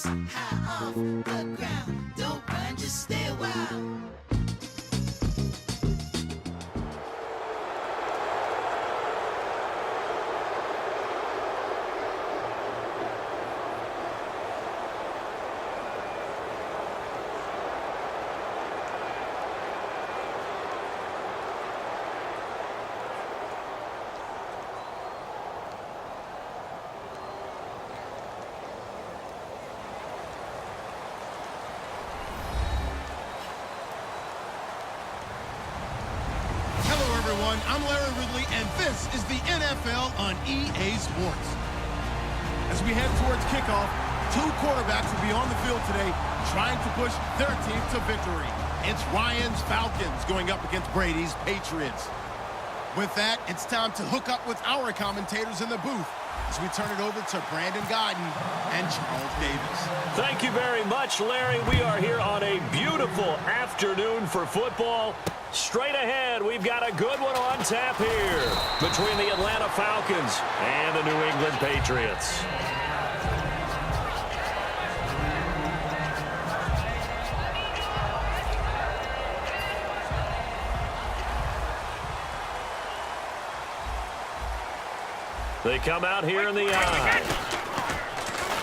Just high off the ground. Don't run, just stay a while. I'm Larry Ridley, and this is the NFL on EA Sports. As we head towards kickoff, two quarterbacks will be on the field today trying to push their team to victory. It's Ryan's Falcons going up against Brady's Patriots. With that, it's time to hook up with our commentators in the booth as we turn it over to Brandon Godden and Charles Davis. Thank you very much, Larry. We are here on a beautiful afternoon for football. Straight ahead, we've got a good one on tap here between the Atlanta Falcons and the New England Patriots. They come out here in the eye.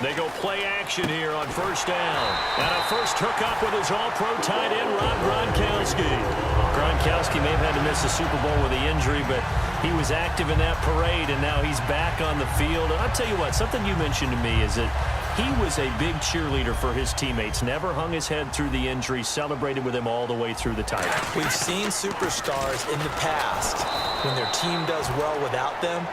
They go play action here on first down. And a first hookup with his all-pro tight end, Rob Gronkowski. Gronkowski may have had to miss the Super Bowl with the injury, but he was active in that parade, and now he's back on the field. And I'll tell you what, something you mentioned to me is that he was a big cheerleader for his teammates, never hung his head through the injury, celebrated with him all the way through the title. We've seen superstars in the past, when their team does well without them,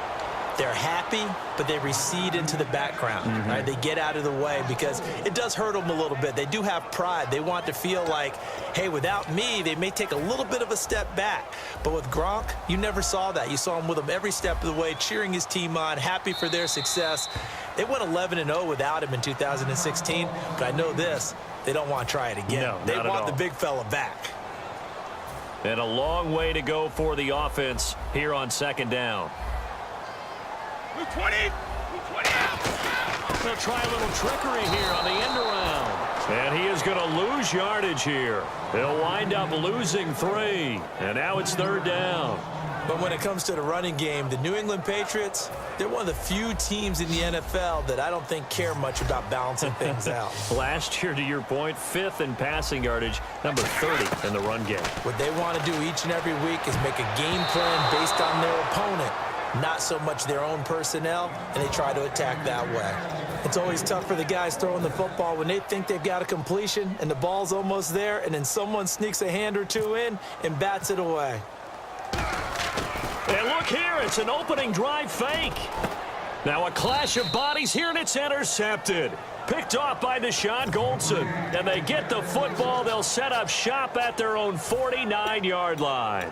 they're happy, but they recede into the background, right? They get out of the way because it does hurt them a little bit. They do have pride. They want to feel like, hey, without me, they may take a little bit of a step back. But with Gronk, you never saw that. You saw him with him every step of the way, cheering his team on, happy for their success. They went 11-0 without him in 2016, but I know this, they don't want to try it again. No, they want the big fella back. And a long way to go for the offense here on second down. 20. They'll try a little trickery here on the end around. And he is going to lose yardage here. He'll wind up losing 3. And now it's third down. But when it comes to the running game, the New England Patriots, they're one of the few teams in the NFL that I don't think care much about balancing things out. Last year, to your point, 5th in passing yardage, number 30 in the run game. What they want to do each and every week is make a game plan based on their opponent, not so much their own personnel, and they try to attack that way. It's always tough for the guys throwing the football when they think they've got a completion and the ball's almost there, and then someone sneaks a hand or two in and bats it away. And look here, it's an opening drive fake. Now a clash of bodies here, and it's intercepted. Picked off by Deshaun Goldson. And they get the football. They'll set up shop at their own 49-yard line.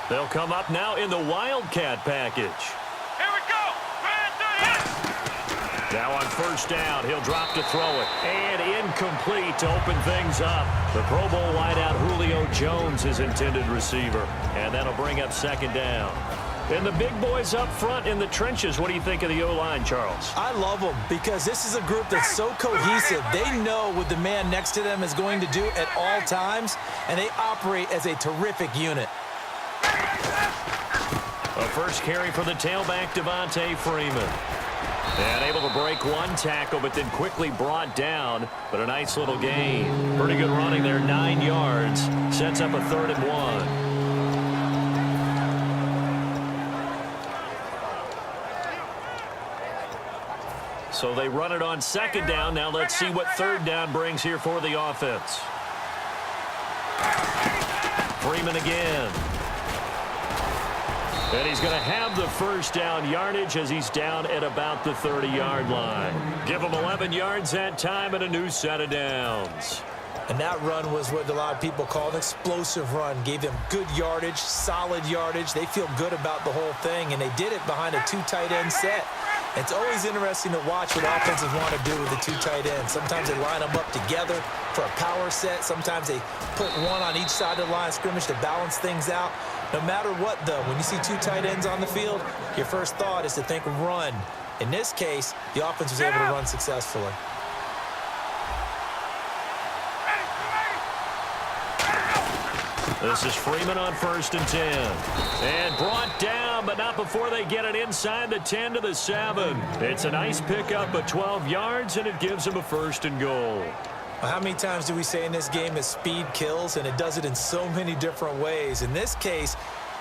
They'll come up now in the Wildcat package. Here we go. Now on first down, he'll drop to throw it. And incomplete to open things up. The Pro Bowl wideout Julio Jones, his intended receiver. And that'll bring up second down. And the big boys up front in the trenches. What do you think of the O-line, Charles? I love them because this is a group that's so cohesive. They know what the man next to them is going to do at all times, and they operate as a terrific unit. A first carry for the tailback, Devontae Freeman. And able to break one tackle, but then quickly brought down. But a nice little gain. Pretty good running there, 9 yards. Sets up a 3rd and 1. So they run it on second down. Now let's see what third down brings here for the offense. Freeman again. And he's going to have the first down yardage as he's down at about the 30-yard line. Give him 11 yards that time and a new set of downs. And that run was what a lot of people call an explosive run. Gave them good yardage, solid yardage. They feel good about the whole thing, and they did it behind a 2 tight end set. It's always interesting to watch what offenses want to do with the two tight ends. Sometimes they line them up together for a power set. Sometimes they put one on each side of the line of scrimmage to balance things out. No matter what, though, when you see two tight ends on the field, your first thought is to think run. In this case, the offense was able to run successfully. This is Freeman on 1st and 10. And brought down, but not before they get it inside the 10 to the 7. It's a nice pickup of 12 yards, and it gives them a 1st and goal. Well, how many times do we say in this game that speed kills, and it does it in so many different ways? In this case,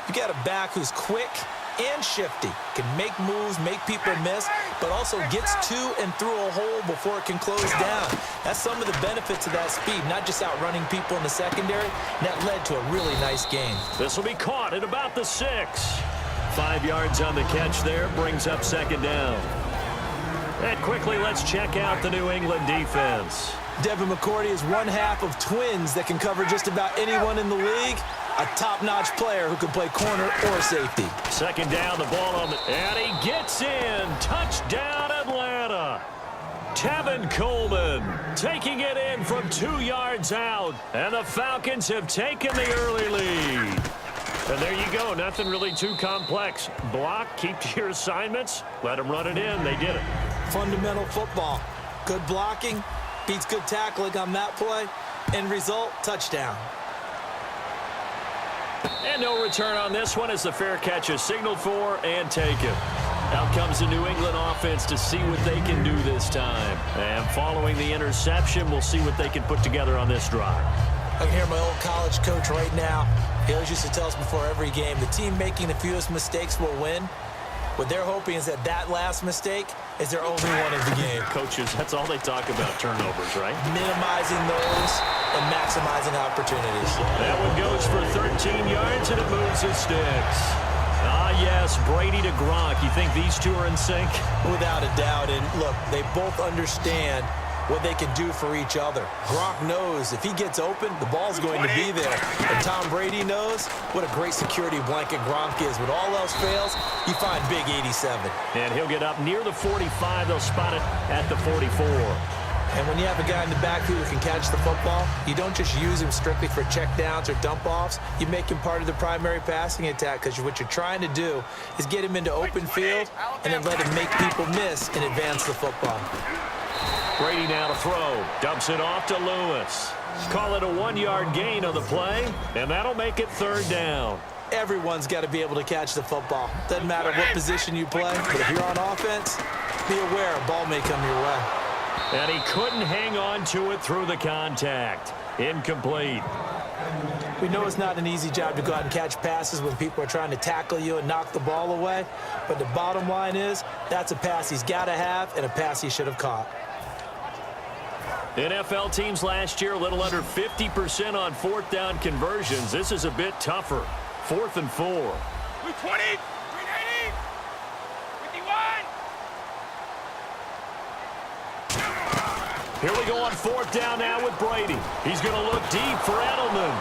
you got a back who's quick and shifty, can make moves, make people miss, but also gets to and through a hole before it can close down. That's some of the benefits of that speed, not just outrunning people in the secondary. And that led to a really nice game. This will be caught at about the 6. 5 yards on the catch there, brings up 2nd down. And quickly, let's check out the New England defense. Devin McCourty is one half of twins that can cover just about anyone in the league. A top-notch player who can play corner or safety. 2nd down, the ball on the... And he gets in. Touchdown, Atlanta. Tevin Coleman taking it in from 2 yards out. And the Falcons have taken the early lead. And there you go. Nothing really too complex. Block, keep to your assignments, let them run it in. They did it. Fundamental football. Good blocking beats good tackling on that play. End result, touchdown. And no return on this one as the fair catch is signaled for and taken. Out comes the New England offense to see what they can do this time. And following the interception, we'll see what they can put together on this drive. I can hear my old college coach right now. He always used to tell us before every game, the team making the fewest mistakes will win. What they're hoping is that last mistake is their only one of the game. Coaches, that's all they talk about, turnovers, right? Minimizing those and maximizing opportunities. That one goes for 13 yards, and it moves his sticks. Ah, yes, Brady to Gronk. You think these two are in sync? Without a doubt. And look, they both understand what they can do for each other. Gronk knows if he gets open, the ball's going to be there. And Tom Brady knows what a great security blanket Gronk is. When all else fails, you find big 87. And he'll get up near the 45. They'll spot it at the 44. And when you have a guy in the backfield who can catch the football, you don't just use him strictly for checkdowns or dump-offs. You make him part of the primary passing attack because what you're trying to do is get him into open field and then let him make people miss and advance the football. Brady now to throw. Dumps it off to Lewis. Call it a 1-yard gain on the play, and that'll make it 3rd down. Everyone's got to be able to catch the football. Doesn't matter what position you play, but if you're on offense, be aware a ball may come your way. And he couldn't hang on to it through the contact. Incomplete. We know it's not an easy job to go out and catch passes when people are trying to tackle you and knock the ball away, but the bottom line is that's a pass he's got to have and a pass he should have caught. NFL teams last year a little under 50% on 4th down conversions. This is a bit tougher. 4th and 4. 220, 390, 51. Here we go on 4th down now with Brady. He's going to look deep for Edelman.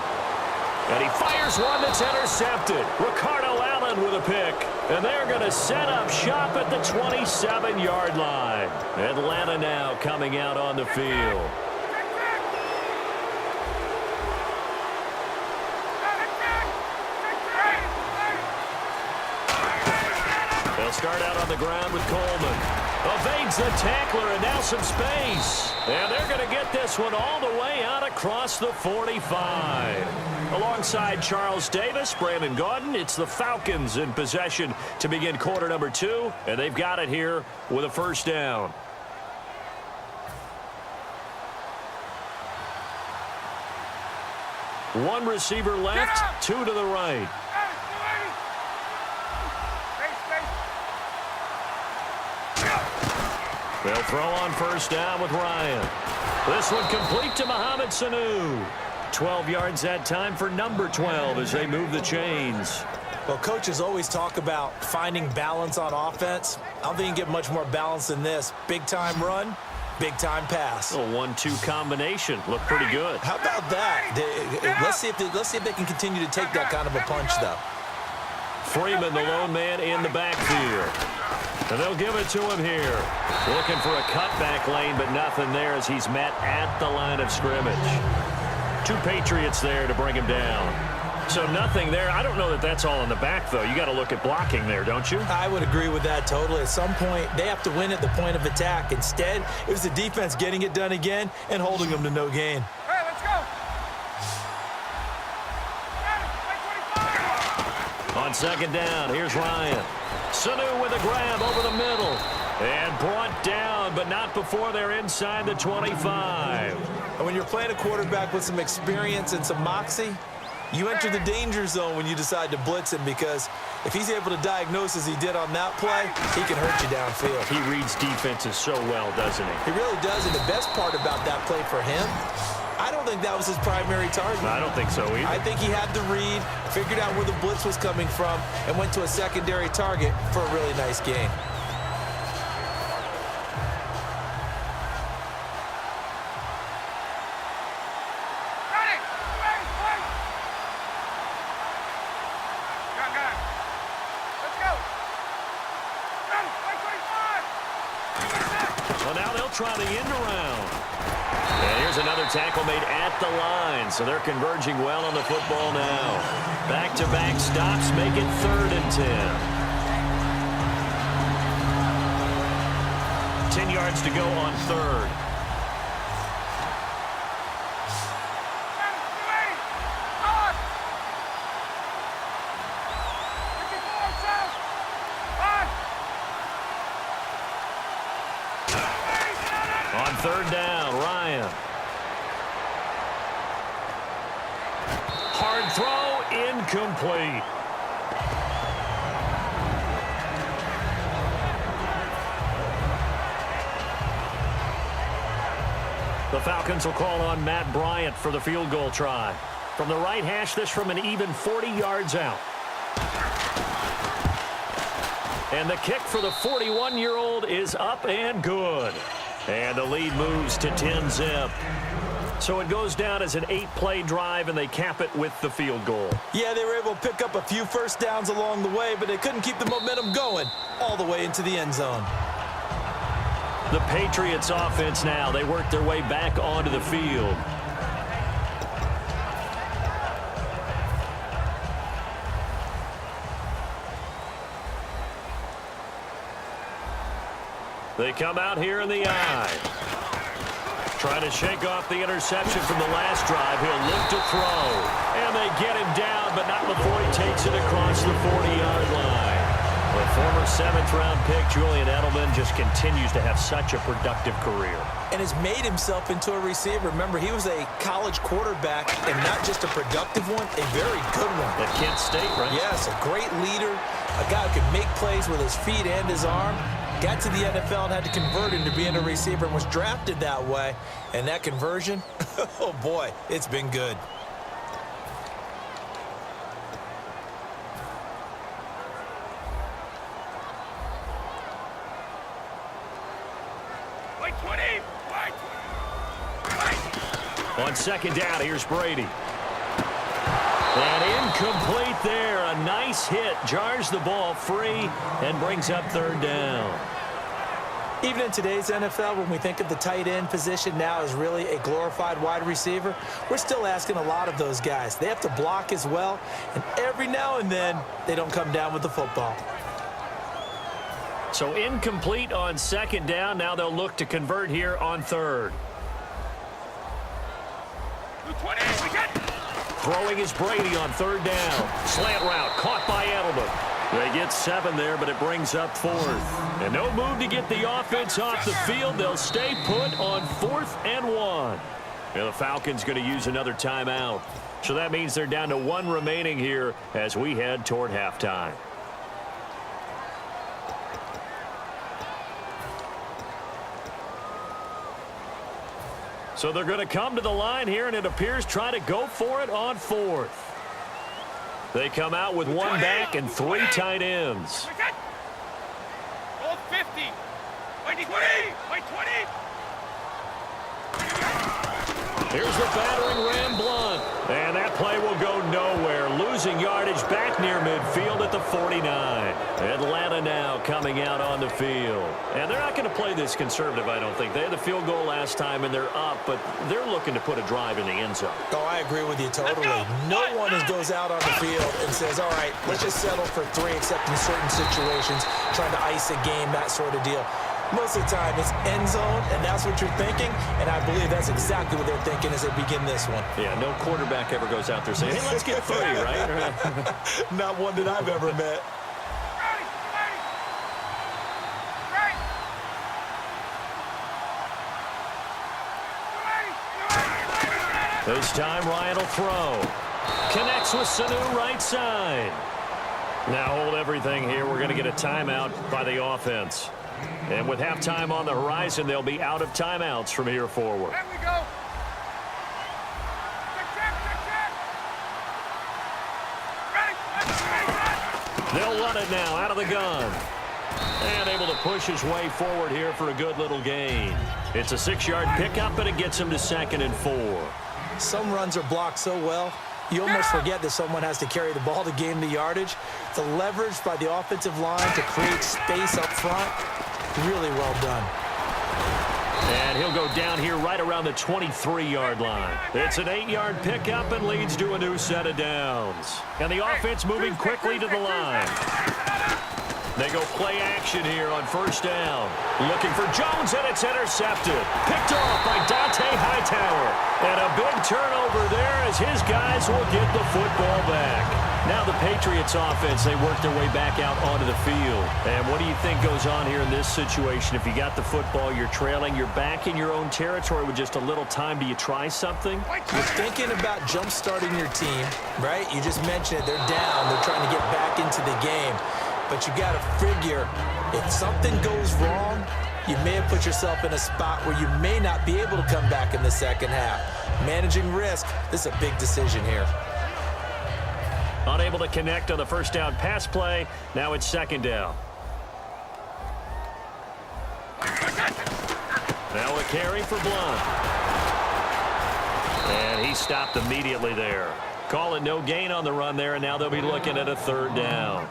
And he fires one that's intercepted. Ricardo Allen with a pick. And they're going to set up shop at the 27-yard line. Atlanta now coming out on the field. They'll start out on the ground with Coleman. Evades the tackler and now some space. And they're going to get this one all the way out across the 45. Alongside Charles Davis, Brandon Gaudin, it's the Falcons in possession to begin quarter number 2. And they've got it here with a 1st down. One receiver left, 2 to the right. They'll throw on 1st down with Ryan. This one complete to Mohamed Sanu. 12 yards that time for number 12 as they move the chains. Well, coaches always talk about finding balance on offense. I don't think you can get much more balance than this. Big-time run, big-time pass. A 1-2 combination. Looked pretty good. How about that? Let's see if they can continue to take that kind of a punch, though. Freeman, the lone man in the backfield. And they'll give it to him here. Looking for a cutback lane, but nothing there as he's met at the line of scrimmage. 2 Patriots there to bring him down. So nothing there. I don't know that that's all in the back, though. You got to look at blocking there, don't you? I would agree with that totally. At some point, they have to win at the point of attack. Instead, it was the defense getting it done again and holding them to no gain. Hey, let's go. On second down, here's Ryan. Sanu with a grab over the middle. And brought down, but not before they're inside the 25. And when you're playing a quarterback with some experience and some moxie, you enter the danger zone when you decide to blitz him, because if he's able to diagnose as he did on that play, he can hurt you downfield. He reads defenses so well, doesn't he? He really does, and the best part about that play for him, I don't think that was his primary target. I don't think so either. I think he had the read, figured out where the blitz was coming from, and went to a secondary target for a really nice gain. Try the end around. And here's another tackle made at the line. So they're converging well on the football now. Back-to-back stops make it 3rd and 10. 10 yards to go on 3rd. On 3rd down, Ryan. Hard throw, incomplete. The Falcons will call on Matt Bryant for the field goal try. From the right hash, this from an even 40 yards out. And the kick for the 41-year-old is up and good. And the lead moves to 10-zip. So it goes down as an 8-play drive, and they cap it with the field goal. Yeah, they were able to pick up a few first downs along the way, but they couldn't keep the momentum going all the way into the end zone. The Patriots offense now, they work their way back onto the field. They come out here in the eye. Trying to shake off the interception from the last drive. He'll look to throw. And they get him down, but not before he takes it across the 40-yard line. The former 7th-round pick, Julian Edelman, just continues to have such a productive career. And has made himself into a receiver. Remember, he was a college quarterback, and not just a productive one, a very good one. At Kent State, right? Yes, a great leader, a guy who could make plays with his feet and his arm. Got to the NFL and had to convert into being a receiver and was drafted that way. And that conversion, oh boy, it's been good. On 2nd down, here's Brady. And incomplete there. A nice hit. Jars the ball free and brings up 3rd down. Even in today's NFL, when we think of the tight end position now as really a glorified wide receiver, we're still asking a lot of those guys. They have to block as well, and every now and then, they don't come down with the football. So incomplete on 2nd down. Now they'll look to convert here on 3rd. Throwing is Brady on 3rd down. Slant route caught by Edelman. They get 7 there, but it brings up 4th. And no move to get the offense off the field. They'll stay put on 4th and 1. And the Falcons going to use another timeout. So that means they're down to 1 remaining here as we head toward halftime. So they're going to come to the line here, and it appears try to go for it on 4th. They come out with 1 back and 3 tight ends. Old 50. Wait 20. Wait 20. Here's the battering ram Blunt. And that play will go nowhere. Loses losing yardage back near midfield at the 49. Atlanta now coming out on the field. And they're not going to play this conservative, I don't think. They had the field goal last time, and they're up, but they're looking to put a drive in the end zone. Oh, I agree with you totally. No one goes out on the field and says, all right, let's just settle for 3, except in certain situations, trying to ice a game, that sort of deal. Most of the time, it's end zone, and that's what you're thinking, and I believe that's exactly what they're thinking as they begin this one. Yeah, no quarterback ever goes out there saying, hey, let's get 3, right? Not one that I've ever met. This time, Ryan will throw. Connects with Sanu right side. Now hold everything here. We're going to get a timeout by the offense. And with halftime on the horizon, they'll be out of timeouts from here forward. There we go. Ready. They'll run it now out of the gun. And able to push his way forward here for a good little gain. It's a 6-yard pickup, and it gets him to 2nd and 4. Some runs are blocked so well, you almost forget that someone has to carry the ball to gain the yardage. The leverage by the offensive line to create space up front, really well done. And he'll go down here right around the 23-yard line. It's an 8-yard pickup and leads to a new set of downs. And the offense moving quickly to the line. They go play action here on 1st down. Looking for Jones, and it's intercepted. Picked off by Dante Hightower. And a big turnover there as his guys will get the football back. Now the Patriots offense, they work their way back out onto the field. And what do you think goes on here in this situation? If you got the football, you're trailing, you're back in your own territory with just a little time. Do you try something? You're thinking about jump-starting your team, right? You just mentioned it. They're down. They're trying to get back into the game. But you got to figure, if something goes wrong, you may have put yourself in a spot where you may not be able to come back in the second half. Managing risk, this is a big decision here. Unable to connect on the 1st down pass play. Now it's 2nd down. Now a carry for Blunt. And he stopped immediately there. Call it no gain on the run there, and now they'll be looking at a 3rd down.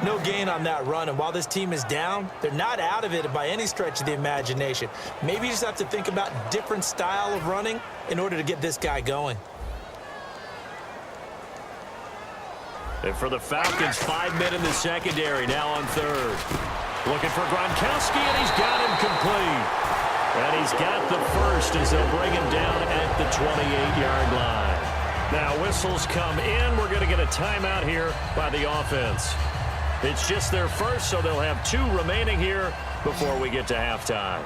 No gain on that run, and while this team is down, they're not out of it by any stretch of the imagination. Maybe you just have to think about different style of running in order to get this guy going. And for the Falcons, 5 men in the secondary, now on 3rd. Looking for Gronkowski, and he's got him complete. And he's got the first as they'll bring him down at the 28-yard line. Now whistles come in. We're going to get a timeout here by the offense. It's just their first, so they'll have 2 remaining here before we get to halftime.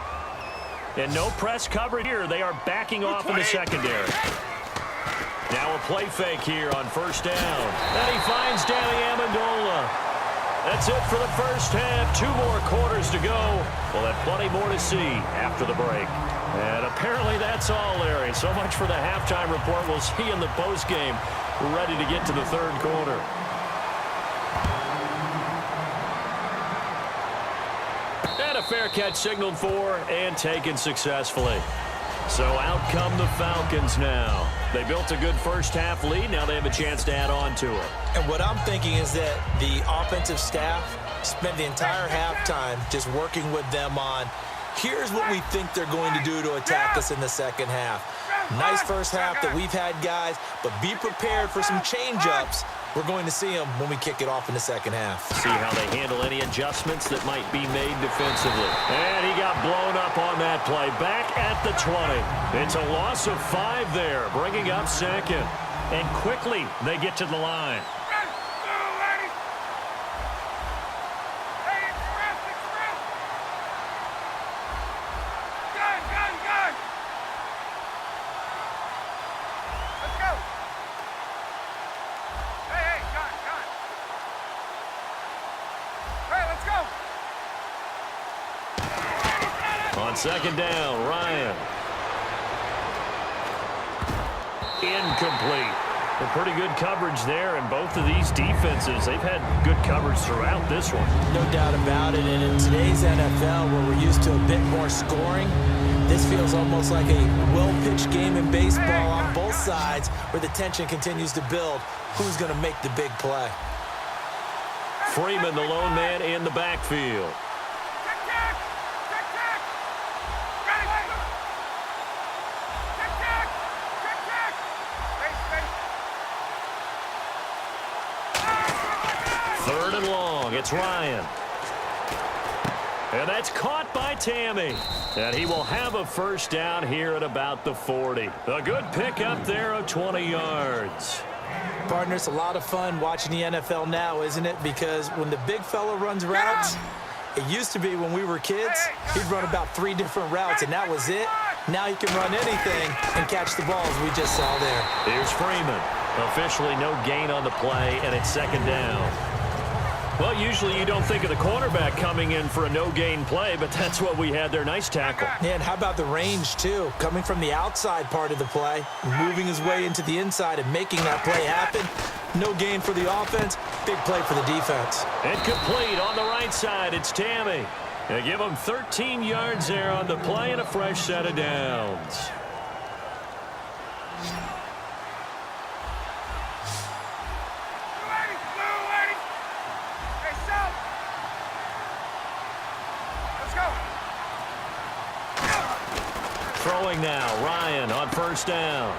And no press coverage here. They are backing off in the secondary. Now a play fake here on 1st down. And he finds Danny Amendola. That's it for the first half. 2 more quarters to go. We'll have plenty more to see after the break. And apparently that's all, Larry. So much for the halftime report. We'll see you in the postgame. We're ready to get to the 3rd quarter. And a fair catch signaled for and taken successfully. So out come the Falcons now. They built a good first half lead. Now they have a chance to add on to it. And what I'm thinking is that the offensive staff spent the entire halftime just working with them on, here's what we think they're going to do to attack us in the second half. Nice first half that we've had, guys, but be prepared for some change-ups. We're going to see them when we kick it off in the second half. See how they handle any adjustments that might be made defensively. And he got blown up on that play. Back at the 20. It's a loss of 5 there, bringing up 2nd. And quickly, they get to the line. On 2nd down, Ryan. Incomplete. And pretty good coverage there, and both of these defenses, they've had good coverage throughout this one. No doubt about it, and in today's NFL, where we're used to a bit more scoring, this feels almost like a well-pitched game in baseball on both sides where the tension continues to build. Who's going to make the big play? Freeman, the lone man in the backfield. Third and long, it's Ryan. And that's caught by Tammy. And he will have a first down here at about the 40. A good pickup there of 20 yards. Partner, it's a lot of fun watching the NFL now, isn't it? Because when the big fella runs routes, it used to be when we were kids, he'd run about 3 different routes, and that was it. Now he can run anything and catch the balls we just saw there. Here's Freeman. Officially no gain on the play, and it's second down. Well, usually you don't think of the cornerback coming in for a no-gain play, but that's what we had there. Nice tackle. Yeah, and how about the range, too? Coming from the outside part of the play, moving his way into the inside and making that play happen. No gain for the offense, big play for the defense. Incomplete on the right side. It's Tammy. They give him 13 yards there on the play and a fresh set of downs. Throwing now, Ryan on first down.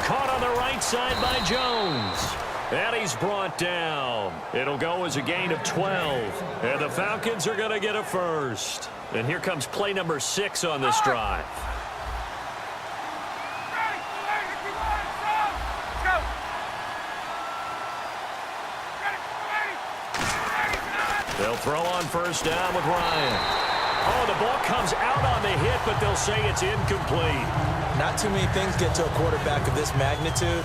Caught on the right side by Jones. And he's brought down. It'll go as a gain of 12. And the Falcons are going to get a first. And here comes play number 6 on this drive. They'll throw on first down with Ryan. Oh, the ball comes out on the hit, but they'll say it's incomplete. Not too many things get to a quarterback of this magnitude,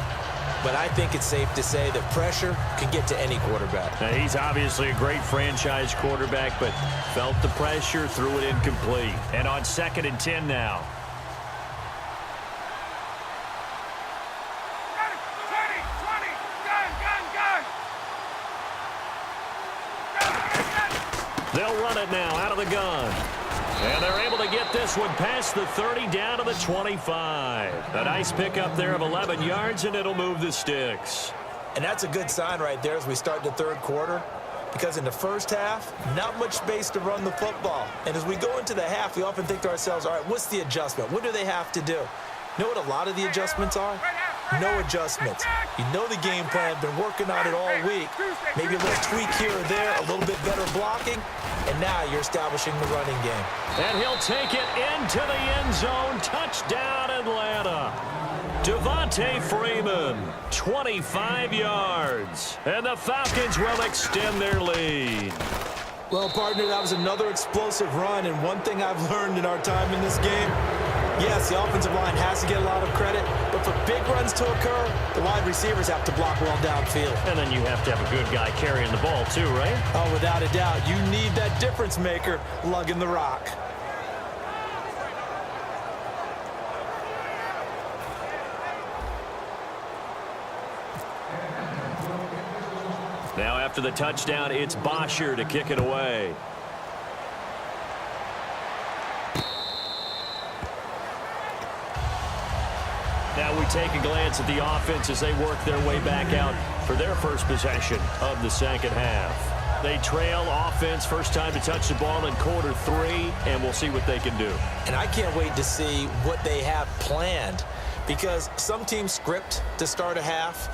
but I think it's safe to say that pressure can get to any quarterback. Now, he's obviously a great franchise quarterback, but felt the pressure, threw it incomplete. And on 2nd and 10 now. They'll run it now out of the gun. And they're able to get this one past the 30 down to the 25. A nice pickup there of 11 yards, and it'll move the sticks. And that's a good sign right there as we start the third quarter, because in the first half, not much space to run the football. And as we go into the half, we often think to ourselves, all right, what's the adjustment? What do they have to do? You know what a lot of the adjustments are? No adjustments. You know the game plan, been working on it all week. Maybe a little tweak here or there, a little bit better blocking, and now you're establishing the running game. And he'll take it into the end zone. Touchdown, Atlanta. Devontae Freeman, 25 yards. And the Falcons will extend their lead. Well, partner, that was another explosive run, and one thing I've learned in our time in this game, yes, the offensive line has to get a lot of credit, but for big runs to occur, the wide receivers have to block well downfield. And then you have to have a good guy carrying the ball too, right? Oh, without a doubt. You need that difference maker lugging the rock. Now after the touchdown, it's Bosher to kick it away. Now we take a glance at the offense as they work their way back out for their first possession of the second half. They trail offense, first time to touch the ball in quarter 3, and we'll see what they can do. And I can't wait to see what they have planned, because some teams script to start a half.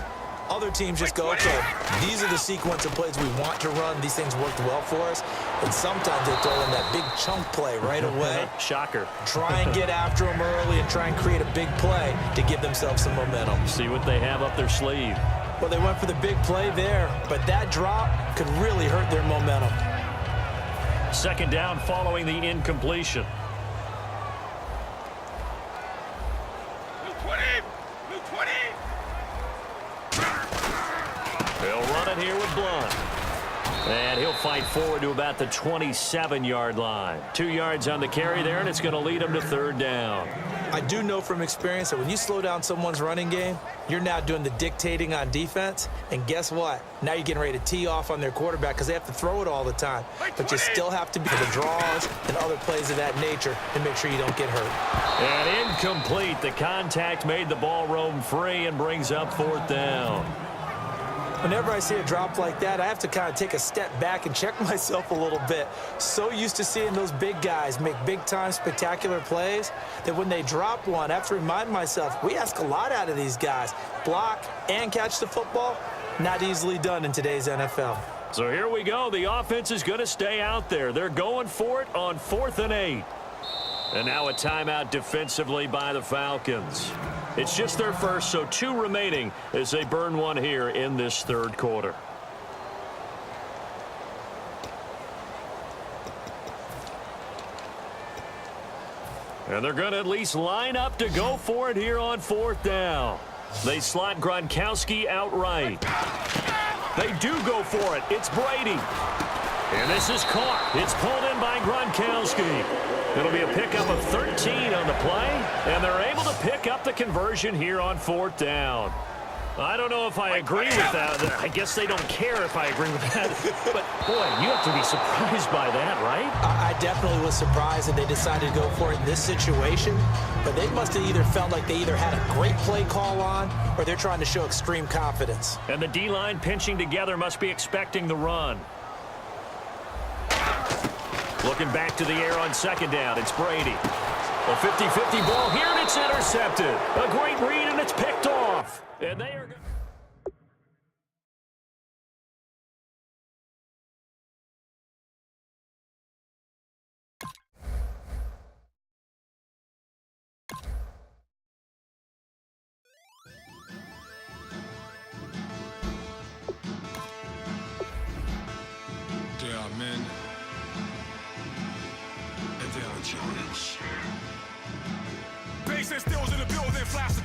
Other teams just go, okay, these are the sequence of plays we want to run. These things worked well for us. And sometimes they throw in that big chunk play right away. Shocker. Try and get after them early and try and create a big play to give themselves some momentum. See what they have up their sleeve. Well, they went for the big play there, but that drop could really hurt their momentum. Second down following the incompletion. They'll run it here with Blunt. And he'll fight forward to about the 27-yard line. 2 yards on the carry there, and it's going to lead him to third down. I do know from experience that when you slow down someone's running game, you're now doing the dictating on defense. And guess what? Now you're getting ready to tee off on their quarterback because they have to throw it all the time. But you still have to be for the draws and other plays of that nature to make sure you don't get hurt. And incomplete. The contact made the ball roam free and brings up fourth down. Whenever I see a drop like that, I have to kind of take a step back and check myself a little bit. So used to seeing those big guys make big-time spectacular plays that when they drop one, I have to remind myself, we ask a lot out of these guys. Block and catch the football, not easily done in today's NFL. So here we go. The offense is going to stay out there. They're going for it on 4th and 8. And now a timeout defensively by the Falcons. It's just their first, so 2 remaining as they burn one here in this third quarter. And they're going to at least line up to go for it here on 4th down. They slot Gronkowski outright. They do go for it. It's Brady. And this is caught. It's pulled in by Gronkowski. It'll be a pickup of 13 on the play, and they're able to pick up the conversion here on 4th down. I don't know if I agree with that. I guess they don't care if I agree with that. But, boy, you have to be surprised by that, right? I definitely was surprised that they decided to go for it in this situation. But they must have either felt like they either had a great play call on or they're trying to show extreme confidence. And the D-line pinching together must be expecting the run. Looking back to the air on 2nd down, it's Brady. A 50-50 ball here, and it's intercepted. A great read, and it's picked off. And they are going men. And they're a challenge. Bass and stills in the building, flash